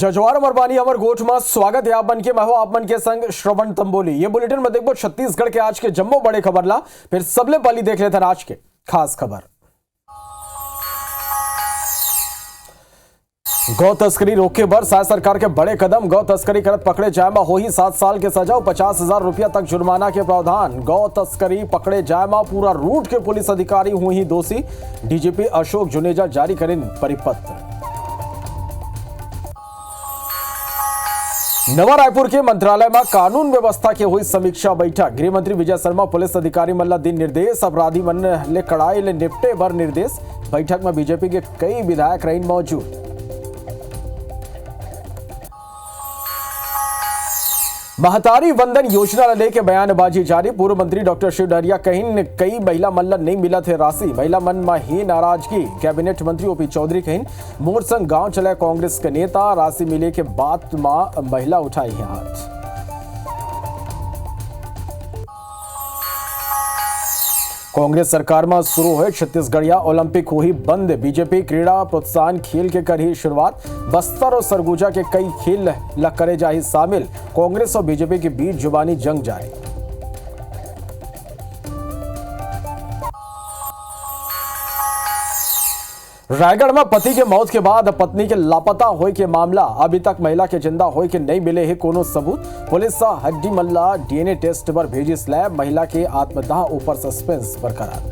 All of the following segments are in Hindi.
जजवार मरबानी अमर गोठ में स्वागत है आप मन के। मैं हूं आप मन के संग श्रवण तंबोली। ये बुलेटिन में देखो छत्तीसगढ़ के आज के जम्मो बड़े खबर ला, फिर सबले पहली देख लेते हैं आज के खास खबर। गौ तस्करी रोके बर साय सरकार के बड़े कदम। गौ तस्करी करत पकड़े जाए में हो ही 7 साल के सजा, 50,000 रुपया तक जुर्माना के प्रावधान। गौ तस्करी पकड़े जाए में पूरा रूट के पुलिस अधिकारी हुई दोषी, डीजीपी अशोक जुनेजा जारी करें परिपत्र। नवा रायपुर के मंत्रालय में कानून व्यवस्था की हुई समीक्षा बैठक। गृह मंत्री विजय शर्मा पुलिस अधिकारी मन ला दिन निर्देश, अपराधी मन ले कड़ाई ले निपटे बर निर्देश। बैठक में बीजेपी के कई विधायक रहे मौजूद। महतारी वंदन योजना लेके बयानबाजी जारी। पूर्व मंत्री डॉक्टर शिव डहरिया कहीं कई महिला मन ला नहीं मिला थे राशि, महिला मन में ही नाराजगी। कैबिनेट मंत्री ओपी चौधरी कहीं मोर संग गांव चले कांग्रेस के नेता, राशि मिले के बाद में महिला उठाई है हाथ। कांग्रेस सरकार में शुरू हुए छत्तीसगढ़िया ओलंपिक हुई बंद। बीजेपी क्रीड़ा प्रोत्साहन खेल के करी शुरुआत। बस्तर और सरगुजा के कई खेल ल करे जाही शामिल। कांग्रेस और बीजेपी के बीच जुबानी जंग जारी। रायगढ़ में पति के मौत के बाद पत्नी के लापता होए के मामला, अभी तक महिला के जिंदा होए के नहीं मिले है कोनो सबूत। पुलिस हड्डी मल्ला डीएनए टेस्ट पर भेजी स्लैब, महिला के आत्मदाह ऊपर सस्पेंस बरकरार।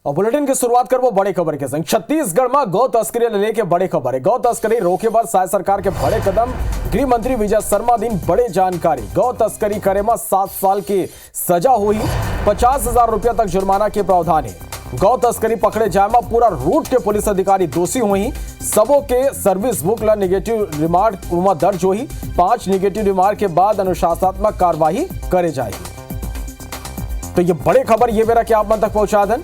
और बुलेटिन की शुरुआत कर वो बड़े खबर के संग। छत्तीसगढ़ में गौ तस्करी लेके बड़े खबर है। गौ तस्करी रोके पर साय सरकार के बड़े कदम। गृह मंत्री विजय शर्मा दिन बड़े जानकारी। गौ तस्करी करे में 7 साल की सजा हुई, 50,000 रुपया तक जुर्माना के प्रावधान है। गौ तस्करी पकड़े जाए में पूरा रूट के पुलिस अधिकारी दोषी हुई। सबों के सर्विस बुक ला निगेटिव रिमार्क में दर्ज हुई। 5 निगेटिव रिमार्क के बाद अनुशासनात्मक कार्यवाही करे जाएगी। तो ये बड़े खबर ये मेरा क्या आप मन तक पहुंचा दें।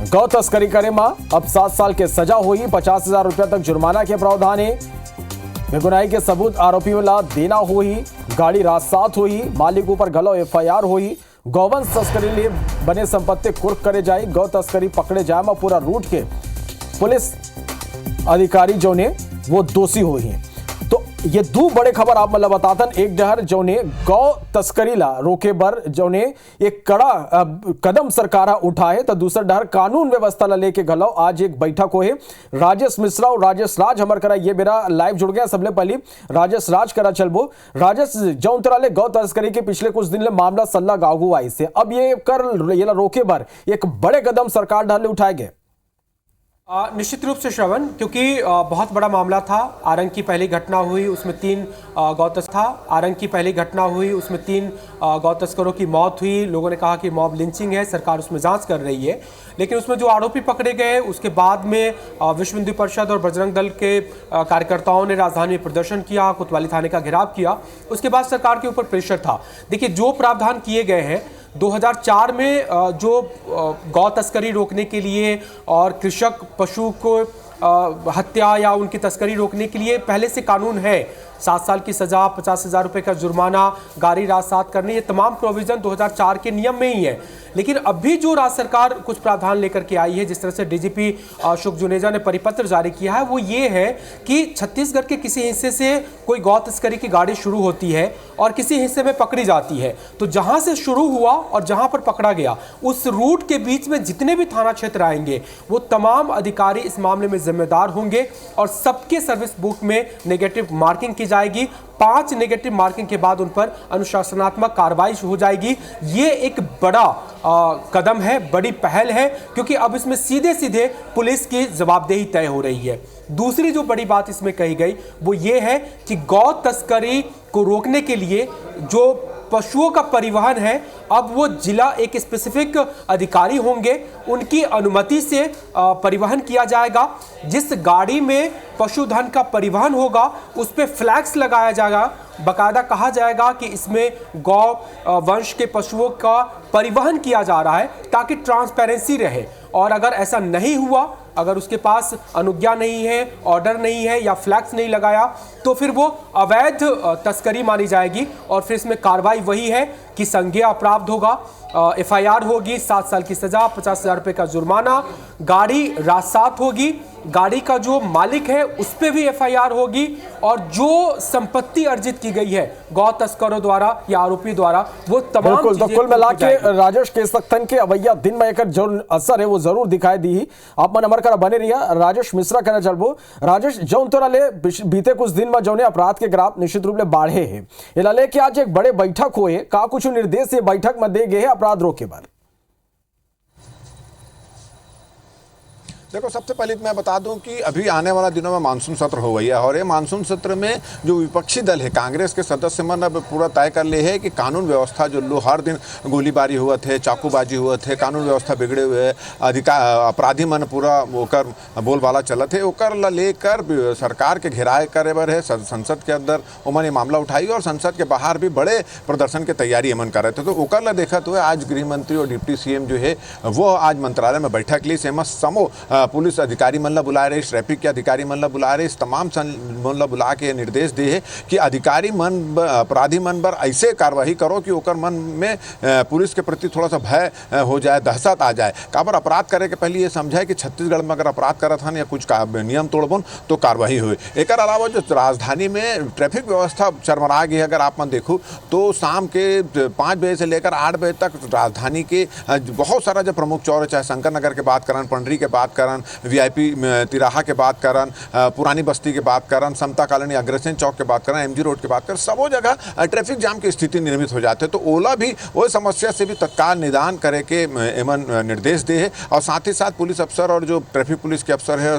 गौ तस्करी करे में अब 7 साल के सजा हुई, 50,000 रुपया तक जुर्माना के प्रावधान है। बेगुनाही के सबूत आरोपी ला देना हुई, गाड़ी राजसात हुई, मालिक ऊपर गलो एफआईआर हुई। गौवंश तस्करी लिए बने संपत्ति कुर्क करे जाए। गौ तस्करी पकड़े जाए में पूरा रूट के पुलिस अधिकारी जो ने वो दोषी हुई हैं। तो ये दो बड़े खबर आप मतलब बतातन। एक डहर जो ने गौ तस्करी ला रोके बर जो ने एक कड़ा कदम सरकार उठाए, तो दूसरा डहर कानून व्यवस्था ला लेके गलो आज एक बैठक हो है। राजेश मिश्रा और राजेश राज हमार करा ये मेरा लाइव जुड़ गया। सबले पहली राजेश राज करा चलबो। राजेश जो तरह गौ तस्करी के पिछले कुछ दिन ले मामला सल्ला गागू आई से, अब ये कर ये रोके बर एक बड़े कदम सरकार डहर ले उठाए गए। निश्चित रूप से श्रवण, क्योंकि बहुत बड़ा मामला था। आरंग की पहली घटना हुई, उसमें 3 गौ तस्करों की मौत हुई। लोगों ने कहा कि मॉब लिंचिंग है, सरकार उसमें जांच कर रही है। लेकिन उसमें जो आरोपी पकड़े गए उसके बाद में विश्व हिंदू परिषद और बजरंग दल के कार्यकर्ताओं ने राजधानी में प्रदर्शन किया, कोतवाली थाने का घेराव किया। उसके बाद सरकार के ऊपर प्रेशर था। देखिए, जो प्रावधान किए गए हैं 2004 में जो गौ तस्करी रोकने के लिए और कृषक पशु को हत्या या उनकी तस्करी रोकने के लिए पहले से कानून है। 7 साल की सजा, 50,000 रुपये का जुर्माना, गाड़ी राजसात करने, ये तमाम प्रोविजन 2004 के नियम में ही है। लेकिन अभी जो राज्य सरकार कुछ प्रावधान लेकर के आई है, जिस तरह से डीजीपी अशोक जुनेजा ने परिपत्र जारी किया है, वो ये है कि छत्तीसगढ़ के किसी हिस्से से कोई गौ तस्करी की गाड़ी शुरू होती है और किसी हिस्से में पकड़ी जाती है, तो जहां से शुरू हुआ और जहां पर पकड़ा गया उस रूट के बीच में जितने भी थाना क्षेत्र आएंगे वो तमाम अधिकारी इस मामले में जिम्मेदार होंगे और सबके सर्विस बुक में नेगेटिव मार्किंग की जाएगी। 5 नेगेटिव मार्किंग के बाद उन पर अनुशासनात्मक कार्रवाई हो जाएगी। ये एक बड़ा कदम है, बड़ी पहल है, क्योंकि अब इसमें सीधे सीधे पुलिस की जवाबदेही तय हो रही है। दूसरी जो बड़ी बात इसमें कही गई वो ये है कि गौ तस्करी को रोकने के लिए जो पशुओं का परिवहन है, अब वो जिला एक स्पेसिफिक अधिकारी होंगे, उनकी अनुमति से परिवहन किया जाएगा। जिस गाड़ी में पशुधन का परिवहन होगा उस पे फ्लैग्स लगाया जाएगा, बाकायदा कहा जाएगा कि इसमें गौ वंश के पशुओं का परिवहन किया जा रहा है, ताकि ट्रांसपेरेंसी रहे। और अगर ऐसा नहीं हुआ, अगर उसके पास अनुज्ञा नहीं है, ऑर्डर नहीं है या फ्लैग्स नहीं लगाया, तो फिर वो अवैध तस्करी मानी जाएगी और फिर इसमें कार्रवाई वही है कि संज्ञेय अपराध होगा, एफआईआर होगी, 7 साल की सजा, 50,000 रुपए का जुर्माना, गाड़ी राजसात होगी, गाड़ी का जो मालिक है उस पे भी एफआईआर होगी और जो संपत्ति अर्जित की गई है गौ तस्करों द्वारा या आरोपी द्वारा वो तमाम बिल्कुल। तो कुल मिला के राजेश केसरथन के अवैया दिन में एक जो असर है वो जरूर दिखाई दी ही। आप मन अमर कर बने रहिया। राजेश मिश्रा कहना चलबो। राजेश जौन तोरा ले बीते कुछ दिन में जौने अपराध के ग्राफ निश्चित रूप से बाढ़े है, इला लेके आज एक बड़े बैठक हुए, का कुछ निर्देश ये बैठक में दे गए अपराध रोके बार? देखो, सबसे पहले मैं बता दूं कि अभी आने वाला दिनों में मानसून सत्र हो गई है और ये मानसून सत्र में जो विपक्षी दल है, कांग्रेस के सदस्य मन अब पूरा तय कर ले है कि कानून व्यवस्था जो लो हर दिन गोलीबारी हुआ थे, चाकूबाजी हुआ थे, कानून व्यवस्था बिगड़े हुए, अपराधी मन पूरा ओकर बोलबाला चलत है, ओकर ला लेकर सरकार के घेराए करे बर है। संसद के अंदर उमन ये मामला उठाई और संसद के बाहर भी बड़े प्रदर्शन की तैयारी अमन कर रहे थे। तो ओकर ला देखा तो आज गृह मंत्री और डिप्टी सीएम जो है वो आज मंत्रालय में बैठक ली। सेमा समो पुलिस अधिकारी मन ला बुला रहे, ट्रैफिक के अधिकारी मन ला बुला रहे, इस तमाम मन ला बुला के निर्देश दे है कि अधिकारी मन अपराधी मन पर ऐसे कार्रवाई करो कि ओकर मन में पुलिस के प्रति थोड़ा सा भय हो जाए, दहशत आ जाए। काबर अपराध करे के पहले ये समझाए कि छत्तीसगढ़ में अगर अपराध करत हन या कुछ नियम तोड़बन तो कार्रवाई हुई। एक अलावा जो राजधानी में ट्रैफिक व्यवस्था चरमरा गई है, अगर आप मन देखो तो शाम के 5 बजे से लेकर 8 बजे तक राजधानी के बहुत सारा जो प्रमुख चौर है, चाहे शंकर नगर के बात करन, पंडरी के बात करन, वीआईपी तिराहा के बात करन, पुरानी बस्ती के बात करन, समता कॉलोनी, अग्रसेन चौक के बात करन, एमजी रोड के बात करन, सबो जगह ट्रैफिक जाम की स्थिति निर्मित हो जाते। तो ओला भी वो समस्या से भी तत्काल निदान करे के एमन निर्देश दे है और साथ ही साथ पुलिस अफसर और जो ट्रैफिक पुलिस के अफसर है,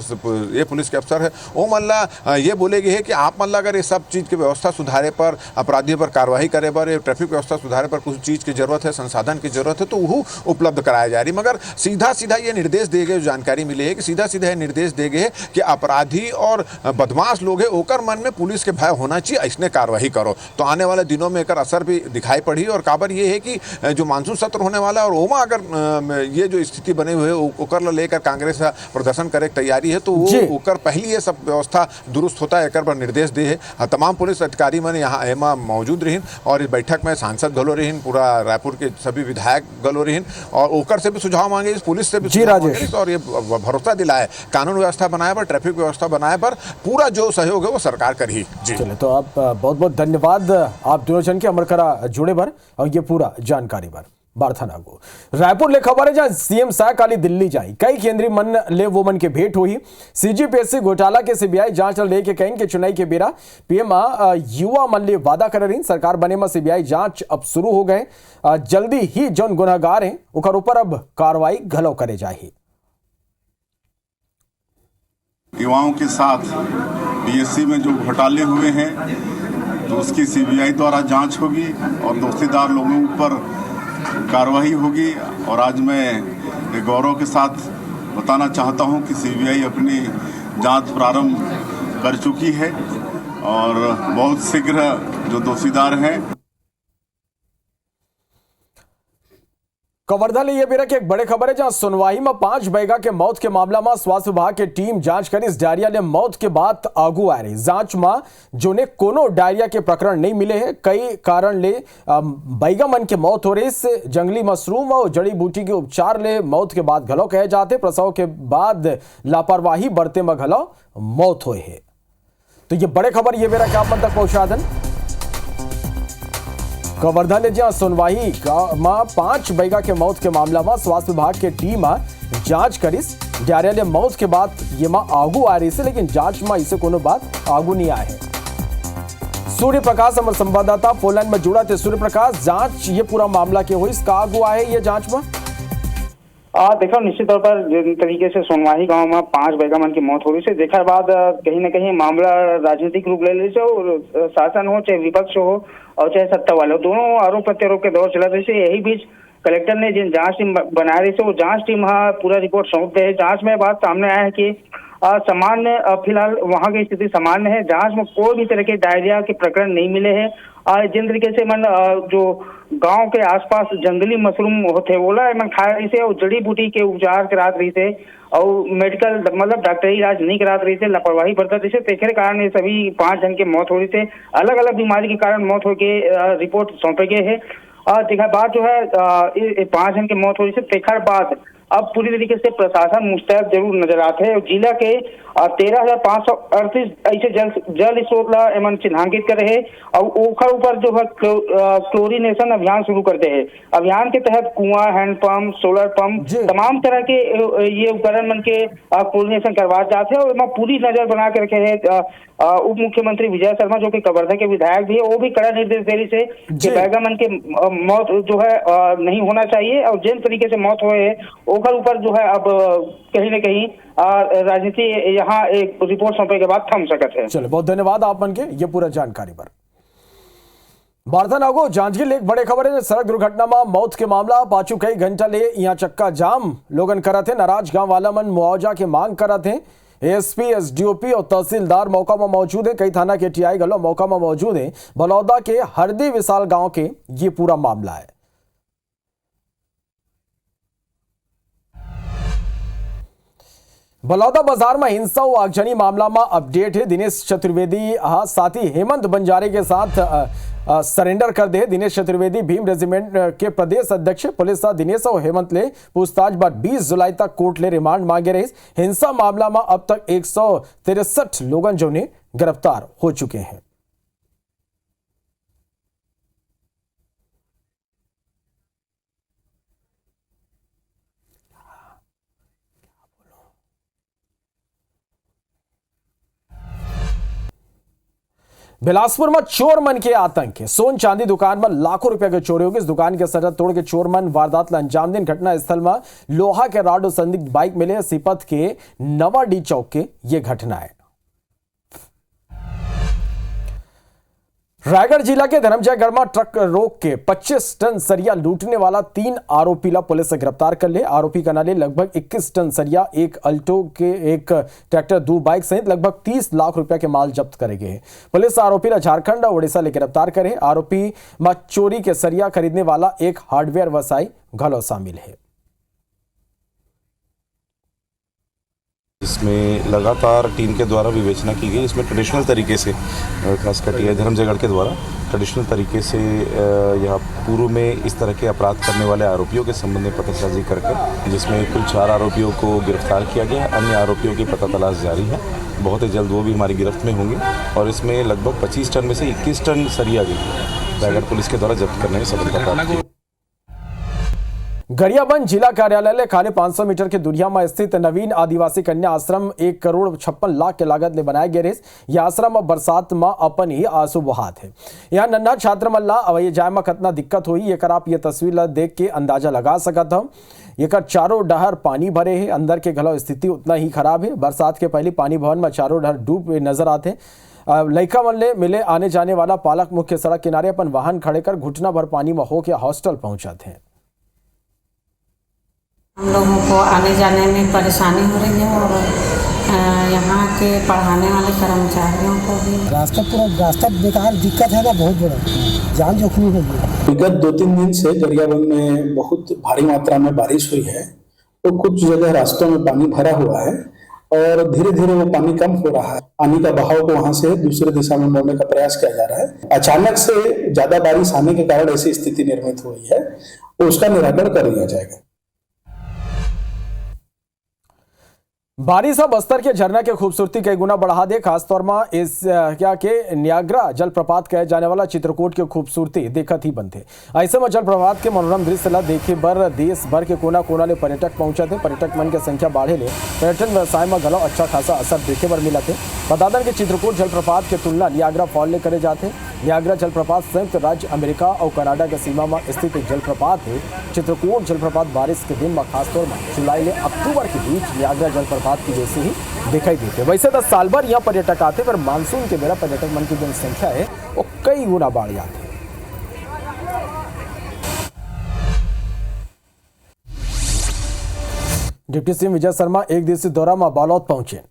ये पुलिस के अफसर है, वो मल्ला ये बोलेगी है कि आप मल्ला अगर ये सब चीज़ की व्यवस्था सुधारे पर, अपराधियों पर कार्रवाई करे पर, ट्रैफिक व्यवस्था सुधारे पर कुछ चीज़ की जरूरत है, संसाधन की जरूरत है, तो वो उपलब्ध कराया जा रही। मगर सीधा सीधा ये निर्देश दिए गए, जानकारी मिली है कि सीधा सीधा ये निर्देश दे गए कि अपराधी और बदमाश लोग है ओकर मन में पुलिस के भय होना चाहिए, ऐसने कार्रवाई करो। तो आने वाले दिनों में एकर असर भी दिखाई पड़ी और काबर ये है कि जो मानसून सत्र होने वाला है और ओमा अगर ये जो स्थिति बनी हुई है ओकर ला लेकर कांग्रेस प्रदर्शन करे की तैयारी है, तो वो ओकर पहली ये सब व्यवस्था दुरुस्त होता है, एकर पर निर्देश दे है। तमाम पुलिस अधिकारी मन यहाँ एमा मौजूद रहीन और इस बैठक में सांसद गलो रहीन, पूरा रायपुर के सभी विधायक गलो रहीन और ओकर से भी सुझाव मांगे, पुलिस से भी सुझाव मांगे और ये भरोसा दिलाए कानून व्यवस्था बनाए पर, ट्रैफिक व्यवस्था बनाए पर पूरा जो सहयोग है वो सरकार कर ही। जी चलिए, तो आप बहुत बहुत धन्यवाद आप दोनों जन के अमर करा जुड़े बर और ये पूरा जानकारी बर बारथाना को। रायपुर ले खबर है जहां सीएम शाह काली दिल्ली जाई, कई केंद्रीय मन ले वो मन के भेंट हुई। सीजीपीएससी घोटाला के सीबीआई जांच लेके कहीं के चुनाई के बेरा पीएम युवा मन ले वादा कर रही, सरकार बने में सीबीआई जांच अब शुरू हो गए, जल्दी ही जौन गुनाहगार हैं उकर ऊपर अब कार्रवाई घलो करे जाए। युवाओं के साथ पीएससी में जो घोटाले हुए हैं तो उसकी सीबीआई द्वारा जांच होगी और दोषीदार लोगों पर कार्रवाई होगी। और आज मैं गौरव के साथ बताना चाहता हूं कि सीबीआई अपनी जांच प्रारंभ कर चुकी है और बहुत शीघ्र जो दोषीदार हैं। कवर्धा ले ये बेरा की एक बड़े खबर है जहां सुनवाई में 5 बैगा के मौत के मामला में स्वास्थ्य विभाग की टीम जांच कर इस डायरिया ले मौत के बाद आगू आ रही। जांच में जोने कोनो डायरिया के प्रकरण नहीं मिले हैं, कई कारण ले बैगा मन के मौत हो रही। इससे जंगली मशरूम और जड़ी बूटी के उपचार ले मौत के बाद घलो कहे जाते, प्रसव के बाद लापरवाही बरते में घलो मौत हुए है। तो ये बड़े खबर ये बेरा क्या तक पहुंचा दें। कवर्धा ले जहां सुनवाई में 5 बैगा के मौत के मामला में स्वास्थ्य विभाग की टीम जांच करिस, डायरिया ले मौत के बाद ये मां आगू आ रही है, लेकिन जांच में इसे कोनो बात आगू नहीं आए है। सूर्य प्रकाश हमारे संवाददाता फोनलाइन में जुड़ा थे। सूर्य प्रकाश, जांच ये पूरा मामला के हुई, इसका आगू आए ये जांच में? देखो, निश्चित तौर पर जिन तरीके से सोनवाही गांव में 5 बैगा मन की मौत हो रही है, देखा बाद कहीं न कहीं मामला राजनीतिक रूप ले लीजिए और शासन हो चाहे विपक्ष हो और चाहे सत्ता वाले हो, दोनों आरोप प्रत्यारोप के दौर चला रही है। यही बीच कलेक्टर ने जिन जांच टीम बना रही है वो जांच टीम पूरा रिपोर्ट सौंप दे। जांच में बात सामने आया है कि सामान्य, फिलहाल वहां की स्थिति सामान्य है। जांच में कोई भी तरह के डायरिया के प्रकरण नहीं मिले हैं। जिन तरीके से जो गांव के आसपास जंगली मशरूम होते बोला मन खा रही से और जड़ी बूटी के उपचार करात रही से और मेडिकल मतलब डॉक्टरी इलाज नहीं करात रही से, लापरवाही बरतत रही से, तेखरे कारण ये सभी 5 जन की मौत हो रही से। अलग अलग बीमारी के कारण मौत हो के रिपोर्ट सौंपे गए है। देखा बात जो है 5 जन की मौत हो रही है। तेखर बाद अब पूरी तरीके से प्रशासन मुस्तैद जरूर नजर आते हैं। जिला के 13,538 ऐसे जल स्रोत ला एमन चिन्हांकित कर रहे और ओखर ऊपर जो है क्लोरीनेशन अभियान शुरू करते हैं। अभियान के तहत कुआं, हैंडपंप, सोलर पंप, तमाम तरह के ये उपकरण मन के क्लोरीनेशन करवाए जाते हैं और इसमें पूरी नजर बना के रखे हैं। उप मुख्यमंत्री विजय शर्मा जो कि कवर्धा के विधायक भी है, वो भी कड़ा निर्देश दे रही से कि बैगामन के मौत जो है नहीं होना चाहिए और जिन तरीके से मौत हुए है ओखर ऊपर जो है अब कहीं न कहीं राजनीति यहाँ एक रिपोर्ट सौंपे के बाद थम सकते हैं। चलो, बहुत धन्यवाद आप मन के ये पूरा जानकारी पर। बारदानागो जांजगीर एक बड़े खबर है। सड़क दुर्घटना में मौत के मामला पाछू कई घंटा ले यहाँ चक्का जाम लोगन करत है। नाराज गांव वाला मन मुआवजा की मांग करत है। एसपी, एसडीओपी और तहसीलदार मौका में मौजूद है। कई थाना के टीआई गलो मौका में मौजूद है। बलौदा के हरदी विशाल गांव के ये पूरा मामला है। बलौदा बाजार में हिंसा और आगजनी मामला में अपडेट है। दिनेश चतुर्वेदी साथी हेमंत बंजारे के साथ सरेंडर कर दे। दिनेश चतुर्वेदी भीम रेजिमेंट के प्रदेश अध्यक्ष। पुलिस दिनेश और हेमंत ले पूछताछ बाद 20 जुलाई तक कोर्ट ले रिमांड मांगे रही। हिंसा मामला में अब तक 163 लोगन जो ने गिरफ्तार हो चुके हैं। बिलासपुर में चोर मन के आतंक है। सोन चांदी दुकान में लाखों रुपए की चोरी होगी। इस दुकान के शटर तोड़ के चोर मन वारदात ला अंजाम दिन। घटना स्थल में लोहा के राड और संदिग्ध बाइक मिले। सीपत के नवाडी चौक के ये घटना है। रायगढ़ जिला के धर्मजयगढ़ में ट्रक रोक के 25 टन सरिया लूटने वाला 3 आरोपी ला पुलिस से गिरफ्तार कर ले। आरोपी का नाले लगभग 21 टन सरिया, एक अल्टो के एक ट्रैक्टर, 2 बाइक सहित लगभग 30 लाख रुपए के माल जब्त करे गए। पुलिस आरोपी ला झारखंड और उड़ीसा ले गिरफ्तार करे। आरोपी में चोरी के सरिया खरीदने वाला एक हार्डवेयर व्यवसायी घलो शामिल है। इसमें लगातार टीम के द्वारा विवेचना की गई। इसमें ट्रेडिशनल तरीके से खासकर टीआई धर्मजयगढ़ के द्वारा ट्रेडिशनल तरीके से यहाँ पूर्व में इस तरह के अपराध करने वाले आरोपियों के संबंध में पतासाजी करके जिसमें कुल 4 आरोपियों को गिरफ्तार किया गया। अन्य आरोपियों की पता तलाश जारी है। बहुत ही जल्द वो भी हमारी गिरफ्त में होंगे और इसमें लगभग 25 टन में से 21 टन सरिया भी रायगढ़ पुलिस के द्वारा जब्त करने में सफलता प्राप्त की। गरियाबंद जिला कार्यालय खाली 500 मीटर के दुरिया में स्थित नवीन आदिवासी कन्या आश्रम 1 करोड़ 56 लाख के लागत ले बनाया गया। यह आश्रम बरसात में अपन ही आंसू बहात है। यहाँ नन्हा छात्र मल्ला अवैया जाए में कितना दिक्कत हुई ये आप ये तस्वीर देख के अंदाजा लगा सकत हो। ये चारों डहर पानी भरे है। अंदर के घलो स्थिति उतना ही खराब है। बरसात के पहले पानी भवन में चारों डहर डूब नजर आते। लड़का मल्ले मिले आने जाने वाला पालक मुख्य सड़क किनारे अपन वाहन खड़े कर घुटना भर पानी में होकर हॉस्टल पहुंचाते हैं। हम लोगों को आने जाने में परेशानी हो रही है और यहाँ के पढ़ाने वाले कर्मचारियों को भी रास्ता बेकार दिक्कत है ना, बहुत बड़ा जान जोखिम हो गया। विगत 2-3 दिन से गरियाबंद में बहुत भारी मात्रा में बारिश हुई है तो कुछ जगह रास्तों में पानी भरा हुआ है और धीरे धीरे वो पानी कम हो रहा है। पानी का बहाव को वहां से दूसरे दिशा में मोड़ने का प्रयास किया जा रहा है। अचानक से ज्यादा बारिश आने के कारण ऐसी स्थिति निर्मित हुई है तो उसका निराकरण कर लिया जाएगा। बारिश अब बस्तर के झरना के खूबसूरती कई गुना बढ़ा दे। खासतौर में इस क्या के न्यागरा जलप्रपात कहे जाने वाला चित्रकूट की खूबसूरती देखत ही बनते। ऐसे में जलप्रपात के मनोरम दृश्य ला देखे बर देश भर के कोना कोना ले पर्यटक पहुंचे थे। पर्यटक मन की संख्या बढ़े ले पर्यटन व्यवसाय में घलो अच्छा खासा असर देखे बर मिला थे। बता दें कि चित्रकूट जलप्रपात के तुलना न्यागरा फॉल ले करे जाते। न्यागरा जलप्रपात संयुक्त राज्य अमेरिका और कनाडा के सीमा में स्थित एक जलप्रपात है। चित्रकूट जलप्रपात बारिश के दिन में खासतौर में जुलाई से अक्टूबर के बीच न्यागरा जलप्रपात की जैसे ही दिखाई देते। वैसे तो साल भर यहाँ पर्यटक आते पर मानसून के बेरा पर्यटक मन की जनसंख्या है वो कई गुना बढ़ जाती है। डिप्टी सीएम विजय शर्मा एक दिवसीय दौरा में बालोद पहुंचे।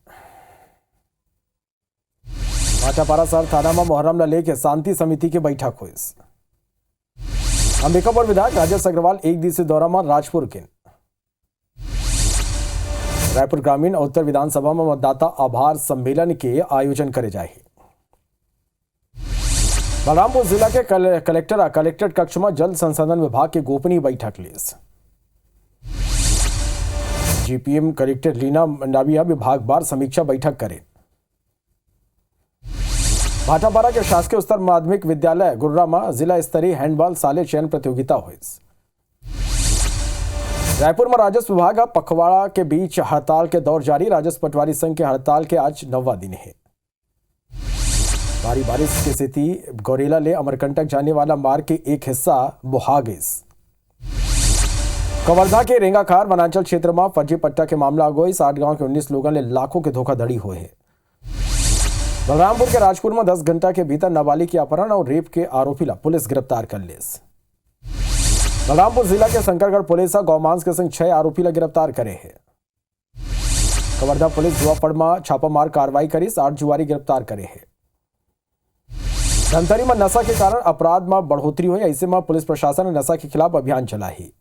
भाटापारा शहर थाना में मोहर्रम न लेके शांति समिति की बैठक हुई। अंबिकापुर विधायक राजेश अग्रवाल एक दिवसीय दौरा में राजपुर के रायपुर ग्रामीण और उत्तर विधानसभा में मतदाता आभार सम्मेलन के आयोजन करे जाए। बलरामपुर जिला के कलेक्टेट कक्ष में जल संसाधन विभाग के गोपनीय बैठक ली। जीपीएम कलेक्टर लीना मंडाविया विभागवार समीक्षा बैठक करे। भाटापारा के शासकीय उच्चतर माध्यमिक विद्यालय गुर्रा में जिला स्तरीय हैंडबॉल साले चयन प्रतियोगिता हुई। रायपुर में राजस्व विभाग पखवाड़ा के बीच हड़ताल के दौर जारी। राजस्व पटवारी संघ के हड़ताल के आज 9वां दिन है। भारी बारिश की स्थिति गौरेला ले अमरकंटक जाने वाला मार्ग के एक हिस्सा बुहा गई। कवर्धा के रेंगाखार वनांचल क्षेत्र में फर्जी पट्टा के मामला आगोई। 60 गांव के 19 लोगों ने लाखों के धोखाधड़ी हुए है। बलरामपुर के राजपुर में 10 घंटा के भीतर नाबालिग के अपहरण और रेप के आरोपी ला पुलिस गिरफ्तार कर ली। बलरामपुर जिला के शंकरगढ़ पुलिस गौमांस के संग 6 आरोपी ला गिरफ्तार करे है। कवर्धा पुलिस जुआफड़ में छापामार कार्रवाई करी। 60 जुआरी गिरफ्तार करे है। धमतरी में नशा के कारण अपराध में बढ़ोतरी हुई। ऐसे में पुलिस प्रशासन ने नशा के खिलाफ अभियान चलाई।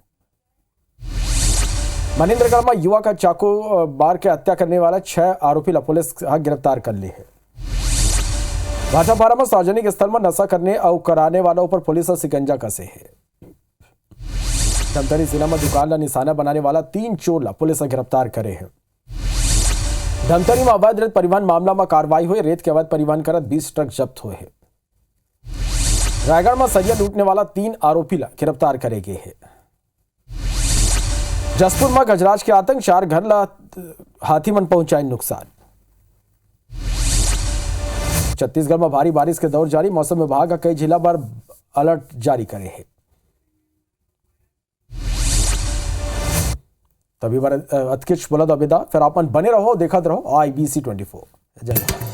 मनिंद्रगढ़ में युवा का चाकू मार के हत्या करने वाला 6 आरोपी ला पुलिस गिरफ्तार कर ली है। भाटापारा में सार्वजनिक स्थल में नशा करने और कराने वालों पर पुलिस शिकंजा कसे है। धमतरी जिला में दुकान ला निशाना बनाने वाला 3 चोर ला पुलिस गिरफ्तार करे हैं। धमतरी में अवैध रेत परिवहन मामला में कार्रवाई हुई। रेत के अवैध परिवहन करत 20 ट्रक जब्त हुए हैं। रायगढ़ में सरिया लूटने वाला 3 आरोपी ला गिरफ्तार करे गए हैं। जसपुर में गजराज के आतंक 4 घर ला हाथी मन पहुंचाए नुकसान। छत्तीसगढ़ में भारी बारिश के दौर जारी। मौसम विभाग का कई जिला पर अलर्ट जारी करे हैं। तभी बार अतकिच बोला तो अबिदा फिर अपन बने रहो देखते रहो IBC 24। जय हिंद।